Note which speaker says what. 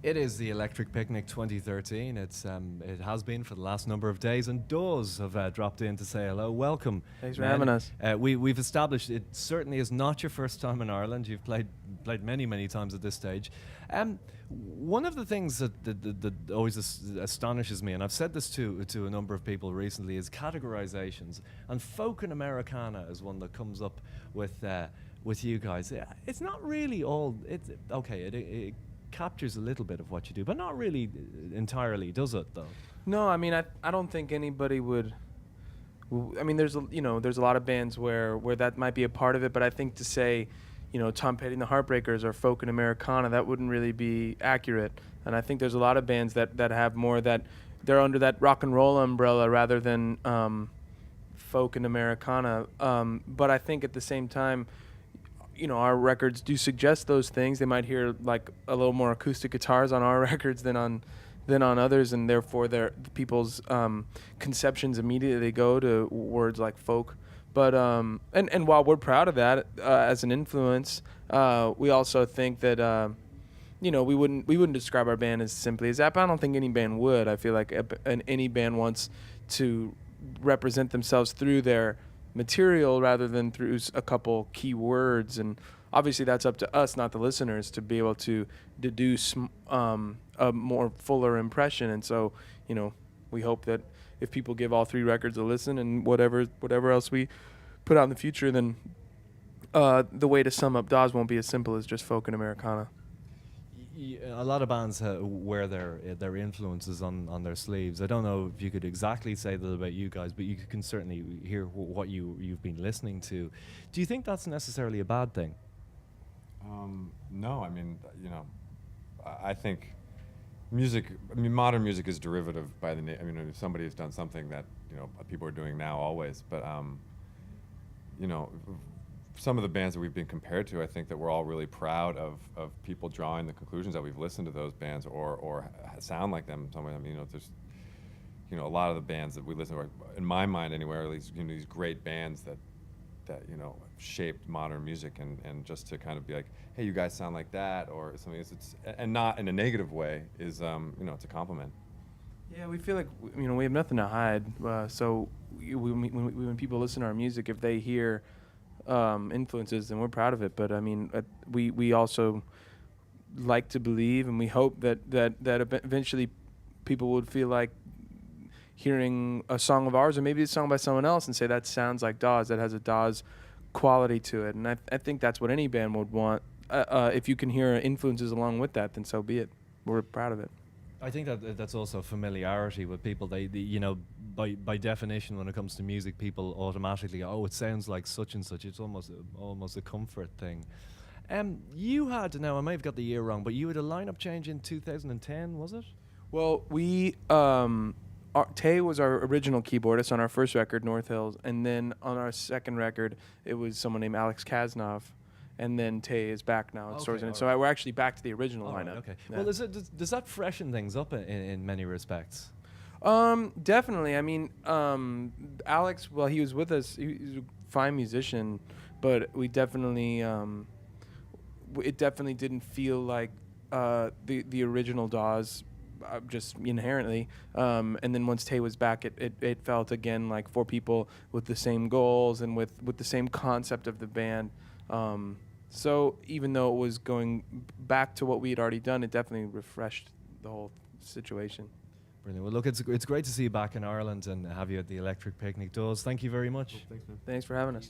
Speaker 1: It is the Electric Picnic 2013. It has been for the last number of days, and Dawes have dropped in to say hello. Welcome.
Speaker 2: Thanks for having us.
Speaker 1: We've established it certainly is not your first time in Ireland. You've played many times at this stage. One of the things that always astonishes me, and I've said this to a number of people recently, is categorizations. And folk and Americana is one that comes up with you guys. It's not really all. It's okay. It captures a little bit of what you do, but not really entirely, does it? Though.
Speaker 2: No, I mean, I don't think anybody would. I mean, there's a lot of bands where that might be a part of it, but I think to say, Tom Petty and the Heartbreakers or folk and Americana, that wouldn't really be accurate. And I think there's a lot of bands that have more that they're under that rock and roll umbrella rather than folk and Americana. But I think at the same time, our records do suggest those things. They might hear like a little more acoustic guitars on our records than on others, and therefore people's conceptions immediately go to words like folk. But and while we're proud of that as an influence, we also think that we wouldn't describe our band as simply as that. But I don't think any band would. I feel like any band wants to represent themselves through their material rather than through a couple key words, and obviously that's up to us, not the listeners, to be able to deduce a more fuller impression. And so we hope that if people give all three records a listen and whatever else we put out in the future, then the way to sum up Dawes won't be as simple as just folk and Americana.
Speaker 1: A lot of bands wear their influences on their sleeves. I don't know if you could exactly say that about you guys, but you can certainly hear what you've been listening to. Do you think that's necessarily a bad thing?
Speaker 3: No, I mean, I think music. I mean, modern music is derivative by the name. I mean, if somebody has done something that people are doing now always, but some of the bands that we've been compared to, I think that we're all really proud of people drawing the conclusions that we've listened to those bands or sound like them. I mean, there's a lot of the bands that we listen to, in my mind anyway, are these great bands that shaped modern music, and just to kind of be like, hey, you guys sound like that, or something. It's and not in a negative way, is it's a compliment.
Speaker 2: Yeah, we feel like we have nothing to hide. So when people listen to our music, if they hear influences, and we're proud of it. But I mean, we also like to believe, and we hope that eventually people would feel like hearing a song of ours, or maybe a song by someone else, and say that sounds like Dawes, that has a Dawes quality to it. And I think that's what any band would want. If you can hear influences along with that, then so be it. We're proud of it.
Speaker 1: I think that's also familiarity with people. They by definition, when it comes to music, people automatically go, oh, it sounds like such and such. It's almost a comfort thing. You had, now I may have got the year wrong, but you had a lineup change in 2010, was it?
Speaker 2: Well, Tay was our original keyboardist on our first record, North Hills, and then on our second record, it was someone named Alex Kasnov. And then Tay is back now at Stores. And so we're actually back to the original lineup.
Speaker 1: Okay.
Speaker 2: Yeah.
Speaker 1: Well, does that freshen things up in many respects?
Speaker 2: Definitely. I mean, Alex, well, he was with us. He's a fine musician, but we definitely, it definitely didn't feel like the original Dawes, just inherently. And then once Tay was back, it felt again like four people with the same goals and with the same concept of the band. So even though it was going back to what we had already done, it definitely refreshed the whole situation.
Speaker 1: Brilliant. Well, look, it's great to see you back in Ireland and have you at the Electric Picnic. Dawes, thank you very much.
Speaker 3: Thanks, man.
Speaker 2: Thanks for having us.